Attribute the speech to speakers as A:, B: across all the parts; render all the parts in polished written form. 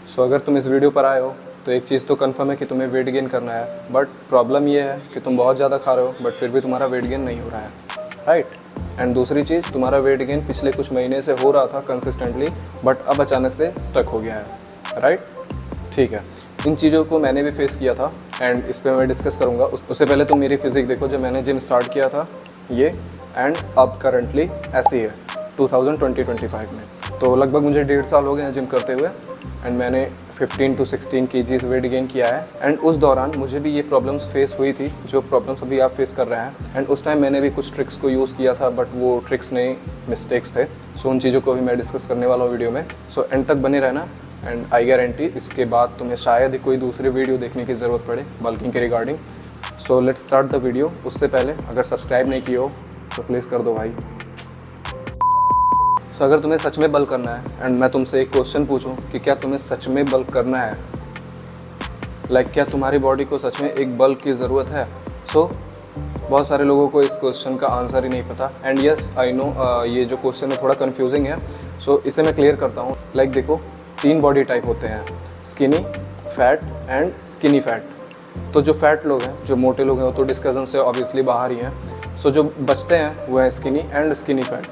A: सो अगर तुम इस वीडियो पर आए हो तो एक चीज़ तो कंफर्म है कि तुम्हें वेट गेन करना है, बट प्रॉब्लम ये है कि तुम बहुत ज़्यादा खा रहे हो बट फिर भी तुम्हारा वेट गेन नहीं हो रहा है, राइट। एंड दूसरी चीज़, तुम्हारा वेट गेन पिछले कुछ महीने से हो रहा था कंसिस्टेंटली, बट अब अचानक से स्टक हो गया है, राइट। ठीक है, इन चीज़ों को मैंने भी फेस किया था एंड इस पर मैं डिस्कस करूँगा। उससे पहले तुम मेरी फिजिक देखो, जब मैंने जिम स्टार्ट किया था ये, एंड अब करंटली ऐसी है 2020-25 में। तो लगभग मुझे 1.5 साल हो गए हैं जिम करते हुए एंड मैंने 15 to 16 kgs वेट गेन किया है। एंड उस दौरान मुझे भी ये प्रॉब्लम्स फेस हुई थी जो प्रॉब्लम्स अभी आप फेस कर रहे हैं। एंड उस टाइम मैंने भी कुछ ट्रिक्स को यूज़ किया था, बट वो ट्रिक्स नहीं, मिस्टेक्स थे। सो उन चीज़ों को भी मैं डिस्कस करने वाला हूँ वीडियो में। सो एंड तक बने रहना एंड आई गारंटी इसके बाद तुम्हें शायद ही कोई दूसरी वीडियो देखने की ज़रूरत पड़े बल्किंग के regarding. So let's start the video. उससे पहले अगर सब्सक्राइब नहीं किया हो तो प्लीज़ कर दो भाई। सो अगर तुम्हें सच में बल्क करना है एंड मैं तुमसे एक क्वेश्चन पूछूं कि क्या तुम्हें सच में बल्क करना है, लाइक क्या तुम्हारी बॉडी को सच में एक बल्क की ज़रूरत है। सो बहुत सारे लोगों को इस क्वेश्चन का आंसर ही नहीं पता। एंड यस आई नो ये जो क्वेश्चन है थोड़ा कन्फ्यूजिंग है। सो इसे मैं क्लियर करता हूँ। लाइक देखो, 3 बॉडी टाइप होते हैं, skinny, fat and skinny fat. तो जो फैट लोग हैं, जो मोटे लोग हैं, वो तो डिस्कशन से ऑब्वियसली बाहर ही हैं। सो जो बचते हैं वो है स्किनी एंड स्किनी फैट।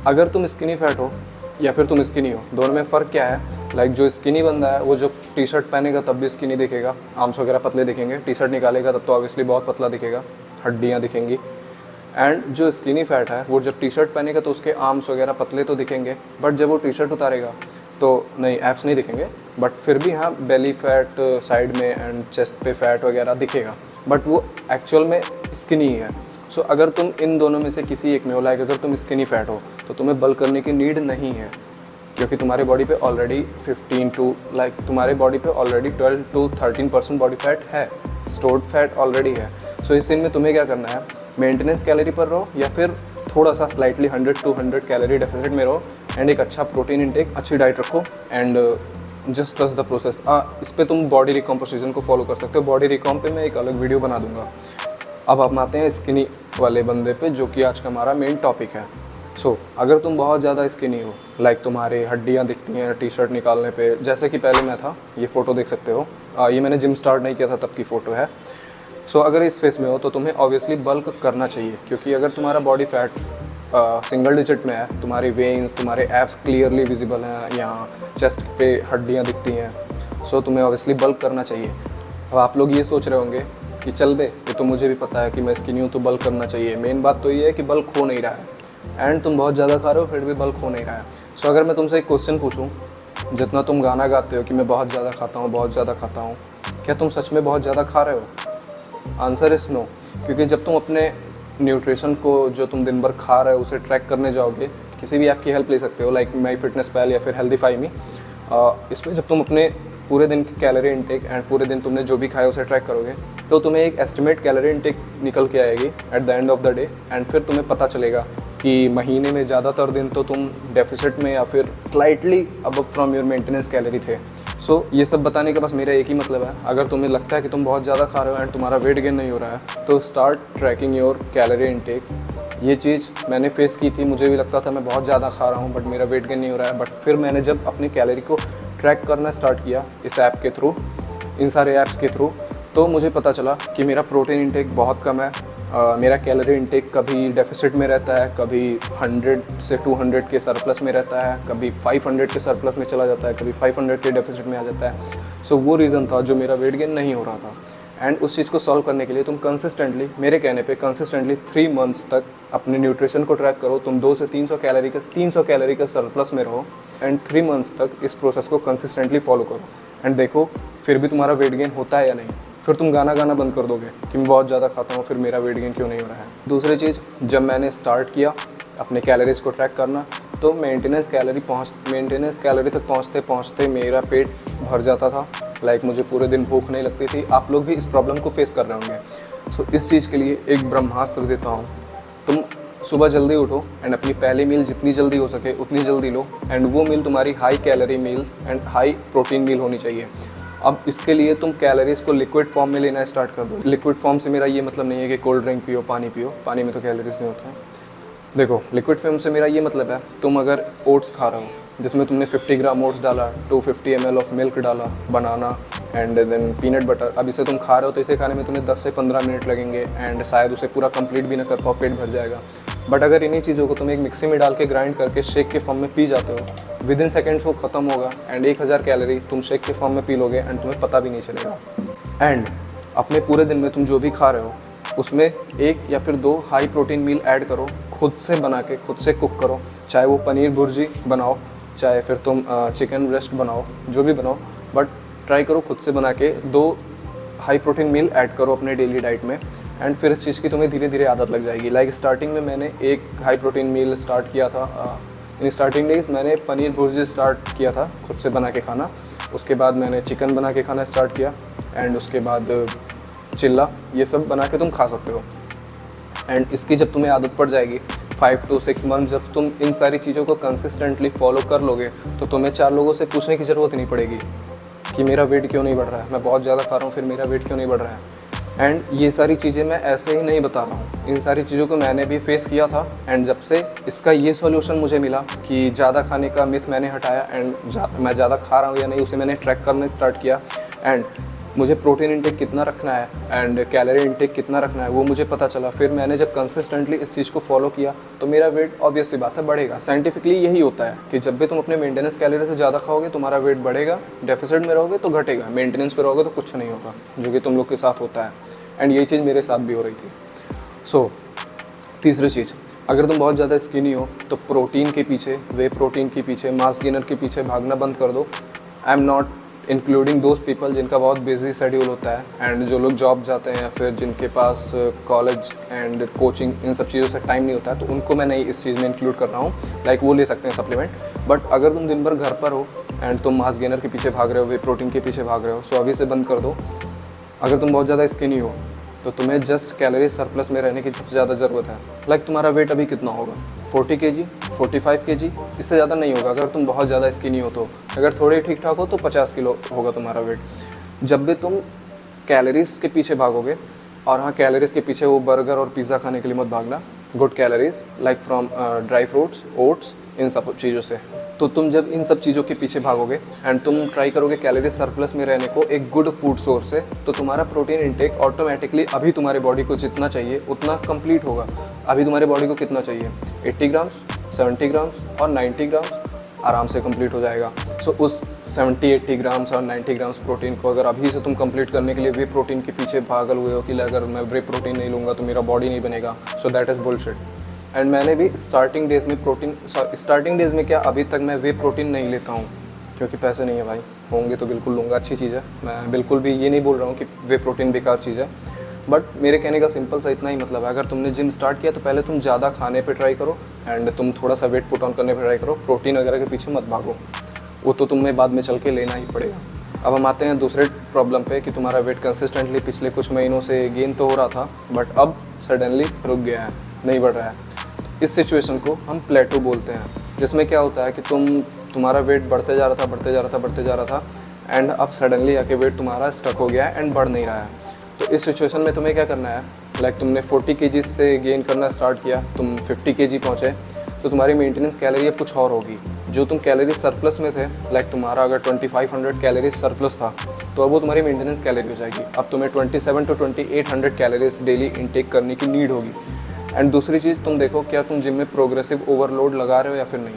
A: अगर तुम स्किनी फैट हो या फिर तुम स्किनी हो, दोनों में फ़र्क क्या है। लाइक जो स्किनी बंदा है वो जो टी शर्ट पहनेगा तब भी स्किनी दिखेगा, आर्म्स वगैरह पतले दिखेंगे। टी शर्ट निकालेगा तब तो ऑब्वियसली बहुत पतला दिखेगा, हड्डियाँ दिखेंगी। एंड जो स्किनी फैट है वो जब टी शर्ट पहनेगा तो उसके आर्म्स वगैरह पतले तो दिखेंगे, बट जब वो टी शर्ट उतारेगा तो नहीं, एब्स नहीं दिखेंगे, बट फिर भी हाँ बेली फैट साइड में एंड चेस्ट पे फैट वगैरह दिखेगा, बट वो एक्चुअल में स्किनी ही है। सो अगर तुम इन दोनों में से किसी एक में हो, लाइक अगर तुम स्किनी फैट हो तो तुम्हें बल्क करने की नीड नहीं है, क्योंकि तुम्हारे बॉडी पे ऑलरेडी 15 टू तुम्हारे बॉडी पे ऑलरेडी 12 to 13% बॉडी फैट है, स्टोर्ड फैट ऑलरेडी है। सो इस दिन में तुम्हें क्या करना है, मेंटेनेंस कैलोरी पर रहो या फिर थोड़ा सा स्लाइटली 100 to 100 कैलोरी डेफिसिट में रहो एंड एक अच्छा प्रोटीन इंटेक, अच्छी डाइट रखो and just trust the process. इस पर तुम बॉडी रिकॉम्पोजिशन को फॉलो कर सकते हो। बॉडी रिकॉम पे मैं एक अलग वीडियो बना दूंगा। अब हम आते हैं स्किनी वाले बंदे पे, जो कि आज का हमारा मेन टॉपिक है। सो अगर तुम बहुत ज़्यादा स्किनी हो, लाइक तुम्हारी हड्डियाँ दिखती हैं टी शर्ट निकालने पे, जैसे कि पहले मैं था, ये फ़ोटो देख सकते हो। ये मैंने जिम स्टार्ट नहीं किया था तब की फ़ोटो है। सो अगर इस फेस में हो तो तुम्हें ऑब्वियसली बल्क करना चाहिए, क्योंकि अगर तुम्हारा बॉडी फैट सिंगल डिजिट में है, तुम्हारी वेन्स, तुम्हारे एब्स क्लियरली विजिबल हैं, यहाँ चेस्ट पे हड्डियाँ दिखती हैं, सो तुम्हें ऑब्वियसली बल्क करना चाहिए। अब आप लोग ये सोच रहे होंगे कि चल बे, ये तो मुझे भी पता है कि मैं स्किनी हूँ तो बल्क करना चाहिए। मेन बात तो ये है कि बल्क हो नहीं रहा है एंड तुम बहुत ज़्यादा खा रहे हो फिर भी बल्क हो नहीं रहा है। सो अगर मैं तुमसे एक क्वेश्चन पूछूं, जितना तुम गाना गाते हो कि मैं बहुत ज़्यादा खाता हूँ, बहुत ज़्यादा खाता हूँ, क्या तुम सच में बहुत ज़्यादा खा रहे हो? Answer is no. क्योंकि जब तुम अपने न्यूट्रिशन को, जो तुम दिन भर खा रहे हो, उसे ट्रैक करने जाओगे, किसी भी ऐप की हेल्प ले सकते हो, लाइक माई फिटनेस पैल या फिर हेल्दीफाई मी। इसमें जब तुम अपने पूरे दिन की कैलोरी इंटेक एंड पूरे दिन तुमने जो भी खाया उसे ट्रैक करोगे तो तुम्हें एक एस्टिमेट कैलोरी इंटेक निकल के आएगी at the end of the day. And फिर तुम्हें पता चलेगा कि महीने में ज़्यादातर दिन तो तुम डेफिसिट में या फिर slightly above from your maintenance calorie थे। सो ये सब बताने का बस मेरा एक ही मतलब है, अगर तुम्हें लगता है कि तुम बहुत ज़्यादा खा रहे हो एंड तुम्हारा वेट गेन नहीं हो रहा है तो start trekking your calorie intake. ये चीज़ मैंने फेस की थी, मुझे भी लगता था मैं बहुत ज़्यादा खा रहा हूँ बट मेरा वेट गेन नहीं हो रहा है। बट फिर मैंने जब अपनी कैलोरी को ट्रैक करना स्टार्ट किया इस ऐप के थ्रू, इन सारे ऐप्स के थ्रू, तो मुझे पता चला कि मेरा प्रोटीन इंटेक बहुत कम है। मेरा कैलोरी इंटेक कभी डेफिसिट में रहता है, कभी 100 से 200 के सरप्लस में रहता है, कभी 500 के सरप्लस में चला जाता है, कभी 500 के डेफिसिट में आ जाता है। सो वो रीज़न था जो मेरा वेट गेन नहीं हो रहा था। एंड उस चीज़ को सॉल्व करने के लिए तुम कंसिस्टेंटली, मेरे कहने पे कंसिस्टेंटली 3 मंथ्स तक अपने न्यूट्रिशन को ट्रैक करो। तुम 200 से 300 कैलोरी का सरप्लस में रहो एंड 3 मंथ्स तक इस प्रोसेस को कंसिस्टेंटली फॉलो करो एंड देखो फिर भी तुम्हारा वेट गेन होता है या नहीं। फिर तुम गाना गाना बंद कर दोगे कि मैं बहुत ज़्यादा खाता हूँ फिर मेरा वेट गेन क्यों नहीं हो रहा है। दूसरी चीज़, जब मैंने स्टार्ट किया अपने कैलोरीज़ को ट्रैक करना तो मेंटेनेंस कैलोरी तक पहुँचते पहुँचते मेरा पेट भर जाता था। लाइक मुझे पूरे दिन भूख नहीं लगती थी। आप लोग भी इस प्रॉब्लम को फेस कर रहे होंगे। सो इस चीज़ के लिए एक ब्रह्मास्त्र देता हूँ। तुम सुबह जल्दी उठो एंड अपनी पहली मील जितनी जल्दी हो सके उतनी जल्दी लो एंड वो मील तुम्हारी high calorie meal and high protein meal होनी चाहिए। अब इसके लिए तुम कैलोरीज़ को लिक्विड फॉर्म में लेना स्टार्ट कर दो। लिक्विड फॉर्म से मेरा ये मतलब नहीं है कि कोल्ड ड्रिंक पियो, पानी पियो, पानी में तो कैलोरीज नहीं होता है। देखो, लिक्विड फॉर्म से मेरा ये मतलब है, तुम अगर ओट्स खा रहे हो जिसमें तुमने 50 ग्राम ओट्स डाला, 250 ml ऑफ मिल्क डाला, बनाना एंड देन पीनट बटर। अब इसे तुम खा रहे हो तो इसे खाने में तुम्हें 10 से 15 मिनट लगेंगे एंड शायद उसे पूरा कंप्लीट भी ना कर पाओ, पेट भर जाएगा। बट अगर इन्हीं चीज़ों को तुम एक मिक्सी में डाल के ग्राइंड करके शेक के फॉर्म में पी जाते हो, विद इन सेकेंड्स वो खत्म होगा एंड 1000 कैलोरी तुम शेक के फॉर्म में पी लोगे एंड तुम्हें पता भी नहीं चलेगा। एंड अपने पूरे दिन में तुम जो भी खा रहे हो उसमें 1 या फिर 2 हाई प्रोटीन मील ऐड करो, खुद से बना के खुद से कुक करो, चाहे वो पनीर भुर्जी बनाओ, चाहे फिर तुम चिकन ब्रेस्ट बनाओ, जो भी बनाओ, बट ट्राई करो खुद से बना के 2 हाई प्रोटीन मील ऐड करो अपने डेली डाइट में एंड फिर इस चीज़ की तुम्हें धीरे धीरे आदत लग जाएगी। लाइक स्टार्टिंग में मैंने 1 हाई प्रोटीन मील स्टार्ट किया था, इन स्टार्टिंग डेज मैंने पनीर भुर्जी स्टार्ट किया था खुद से बना के खाना, उसके बाद मैंने चिकन बना के खाना स्टार्ट किया एंड उसके बाद चिल्ला, ये सब बना के तुम खा सकते हो। एंड इसकी जब तुम्हें आदत पड़ जाएगी 5 to 6 मंथ, जब तुम इन सारी चीज़ों को कंसिस्टेंटली फॉलो कर लोगे तो तुम्हें 4 लोगों से पूछने की ज़रूरत नहीं पड़ेगी कि मेरा वेट क्यों नहीं बढ़ रहा है, मैं बहुत ज़्यादा खा रहा हूँ फिर मेरा वेट क्यों नहीं बढ़ रहा है। एंड ये सारी चीज़ें मैं ऐसे ही नहीं बता रहा हूँ, इन सारी चीज़ों को मैंने भी फेस किया था एंड जब से इसका ये सॉल्यूशन मुझे मिला कि ज़्यादा खाने का मिथ मैंने हटाया एंड मैं ज़्यादा खा रहा हूँ या नहीं उसे मैंने ट्रैक करना स्टार्ट किया एंड मुझे प्रोटीन इंटेक कितना रखना है एंड कैलोरी इंटेक कितना रखना है वो मुझे पता चला। फिर मैंने जब कंसिस्टेंटली इस चीज़ को फॉलो किया तो मेरा वेट ऑब्वियस सी बात है बढ़ेगा। साइंटिफिकली यही होता है कि जब भी तुम अपने मेंटेनेंस कैलोरी से ज़्यादा खाओगे तुम्हारा वेट बढ़ेगा, डेफिसिट में रहोगे तो घटेगा, मेंटेनेंस पे रहोगे तो कुछ नहीं होगा, जो कि तुम लोग के साथ होता है एंड यही चीज़ मेरे साथ भी हो रही थी। सो तीसरी चीज़, अगर तुम बहुत ज़्यादा स्किनी हो तो प्रोटीन के पीछे, वे प्रोटीन के पीछे, मास गेनर के पीछे भागना बंद कर दो। I am not including those people जिनका बहुत बिजी शेड्यूल होता है एंड जो लोग जॉब जाते हैं या फिर जिनके पास कॉलेज एंड कोचिंग इन सब चीज़ों से टाइम नहीं होता है, तो उनको मैं नहीं इस चीज़ में इंक्लूड कर रहा हूँ। लाइक वो ले सकते हैं सप्लीमेंट, बट अगर तुम दिन भर घर पर हो एंड तुम मास गेनर के पीछे भाग रहे हो, वे प्रोटीन के पीछे भाग रहे हो, सो अभी से बंद कर दो। अगर तुम बहुत ज़्यादा स्किनी हो तो तुम्हें जस्ट कैलोरी सरप्लस में रहने की सबसे ज़्यादा ज़रूरत है। लाइक तुम्हारा वेट अभी कितना होगा, 40 kg, 45 kg, इससे ज़्यादा नहीं होगा अगर तुम बहुत ज़्यादा स्किनी हो तो। अगर थोड़े ठीक ठाक हो तो 50 किलो होगा तुम्हारा वेट। जब भी तुम कैलोरीज के पीछे भागोगे, और हाँ कैलोरीज के पीछे वो बर्गर और पिज़्ज़ा खाने के लिए मत भागना, good calories like from dry fruits, oats, इन सब चीज़ों से। तो तुम जब इन सब चीज़ों के पीछे भागोगे एंड तुम ट्राई करोगे कैलोरी सरप्लस में रहने को एक गुड फूड सोर्स से, तो तुम्हारा प्रोटीन इंटेक ऑटोमेटिकली अभी तुम्हारे बॉडी को जितना चाहिए उतना कंप्लीट होगा। अभी तुम्हारे बॉडी को कितना चाहिए, 80 ग्राम्स, 70 ग्राम्स और 90 ग्राम्स आराम से कंप्लीट हो जाएगा। सो उस 70-80 ग्राम्स और 90 ग्राम्स प्रोटीन को अगर अभी से तुम कंप्लीट करने के लिए वे प्रोटीन के पीछे भागल हुए हो कि अगर मैं वे प्रोटीन नहीं लूँगा तो मेरा बॉडी नहीं बनेगा, so that is bullshit. And मैंने भी स्टार्टिंग डेज में क्या, अभी तक मैं वे प्रोटीन नहीं लेता हूँ क्योंकि पैसे नहीं है भाई, होंगे तो बिल्कुल लूँगा, अच्छी चीज़ है। मैं बिल्कुल भी ये नहीं बोल रहा हूँ कि वे प्रोटीन बेकार चीज़ है, बट मेरे कहने का सिंपल सा इतना ही मतलब है, अगर तुमने जिम स्टार्ट किया तो पहले तुम ज़्यादा खाने पे ट्राई करो एंड तुम थोड़ा सा वेट पुट ऑन करने पे ट्राई करो, प्रोटीन वगैरह के पीछे मत भागो, वो तो तुम्हें बाद में चल के लेना ही पड़ेगा। अब हम आते हैं दूसरे प्रॉब्लम पे कि तुम्हारा वेट कंसिस्टेंटली पिछले कुछ महीनों से गेन तो हो रहा था बट अब सडनली रुक गया है, नहीं बढ़ रहा है। इस सिचुएशन को हम प्लेटो बोलते हैं, जिसमें क्या होता है कि तुम्हारा वेट बढ़ते जा रहा था एंड अब सडनली आके वेट तुम्हारा स्टक हो गया है एंड बढ़ नहीं रहा है। तो इस सिचुएशन में तुम्हें क्या करना है, लाइक तुमने 40 kg से गेन करना स्टार्ट किया, तुम 50 kg पहुँचे, तो तुम्हारी मेंटेनेंस कैलोरी अब कुछ और होगी। जो तुम कैलोरी सरप्लस में थे, लाइक तुम्हारा अगर 2500 कैलोरी सरप्लस था तो अब वो तुम्हारी मेंटेनेंस कैलोरी हो जाएगी। अब तुम्हें 27 to 2800 कैलोरीज डेली इंटेक करने की नीड होगी। एंड दूसरी चीज़ तुम देखो, क्या तुम जिम में प्रोग्रेसिव ओवरलोड लगा रहे हो या फिर नहीं।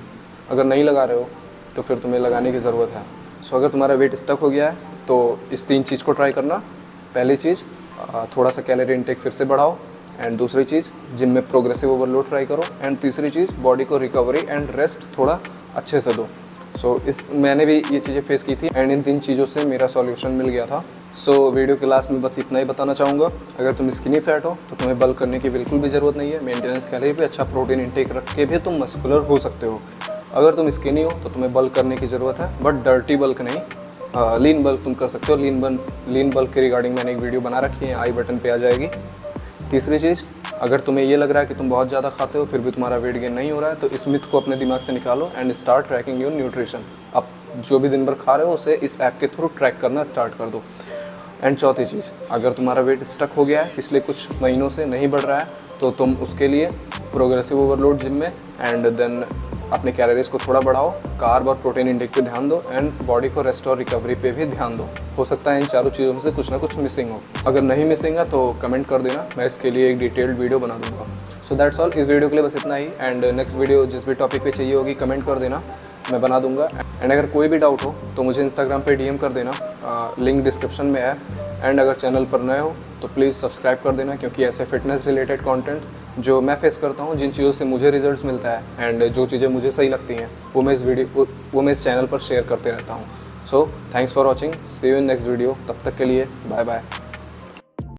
A: अगर नहीं लगा रहे हो तो फिर तुम्हें लगाने की ज़रूरत है। सो अगर तुम्हारा वेट स्टक हो गया है तो इस 3 चीज़ को ट्राई करना। पहली चीज़, थोड़ा सा कैलोरी इंटेक फिर से बढ़ाओ, एंड दूसरी चीज़ जिम में प्रोग्रेसिव ओवरलोड ट्राई करो, एंड तीसरी चीज़ बॉडी को रिकवरी एंड रेस्ट थोड़ा अच्छे से दो। सो मैंने भी ये चीज़ें फेस की थी एंड इन 3 चीज़ों से मेरा सॉल्यूशन मिल गया था। सो वीडियो के लास्ट में बस इतना ही बताना चाहूँगा, अगर तुम स्किनी फैट हो तो तुम्हें बल्क करने की बिल्कुल भी ज़रूरत नहीं है। मेंटेनेंस कैलोरी पे अच्छा प्रोटीन इंटेक रख के भी तुम मस्कुलर हो सकते हो। अगर तुम स्किनी हो तो तुम्हें बल्क करने की ज़रूरत है, बट डर्टी बल्क नहीं, लीन बल्क तुम कर सकते हो। लीन बल्क के रिगार्डिंग मैंने एक वीडियो बना रखी है, आई बटन पे आ जाएगी। तीसरी चीज़, अगर तुम्हें ये लग रहा है कि तुम बहुत ज़्यादा खाते हो फिर भी तुम्हारा वेट गेन नहीं हो रहा है, तो इस मिथ को अपने दिमाग से निकालो and start trekking your nutrition. अब जो भी दिन भर खा रहे हो उसे इस ऐप के थ्रू ट्रैक करना स्टार्ट कर दो। एंड चौथी चीज़, अगर तुम्हारा वेट स्टक हो गया है पिछले कुछ महीनों से नहीं बढ़ रहा है, तो तुम उसके लिए प्रोग्रेसिव ओवरलोड जिम में एंड देन अपने कैलोरीज को थोड़ा बढ़ाओ, कार्ब और प्रोटीन इंटेक पे ध्यान दो एंड बॉडी को रेस्ट और रिकवरी पे भी ध्यान दो। हो सकता है इन चारों चीज़ों में से कुछ ना कुछ मिसिंग हो। अगर नहीं मिसिंग है तो कमेंट कर देना, मैं इसके लिए एक डिटेल्ड वीडियो बना दूंगा। सो दैट्स ऑल, इस वीडियो के लिए बस इतना ही। एंड नेक्स्ट वीडियो जिस भी टॉपिक पे चाहिए होगी कमेंट कर देना, मैं बना दूंगा। एंड अगर कोई भी डाउट हो तो मुझे इंस्टाग्राम पे डीएम कर देना, लिंक डिस्क्रिप्शन में है। एंड अगर चैनल पर नए हो तो प्लीज़ सब्सक्राइब कर देना, क्योंकि ऐसे फिटनेस रिलेटेड कंटेंट्स जो मैं फेस करता हूँ, जिन चीज़ों से मुझे रिजल्ट्स मिलता है एंड जो चीज़ें मुझे सही लगती हैं, वो मैं इस चैनल पर शेयर करते रहता हूँ। So thanks for watching, see you in next video. तब तक के लिए बाय बाय।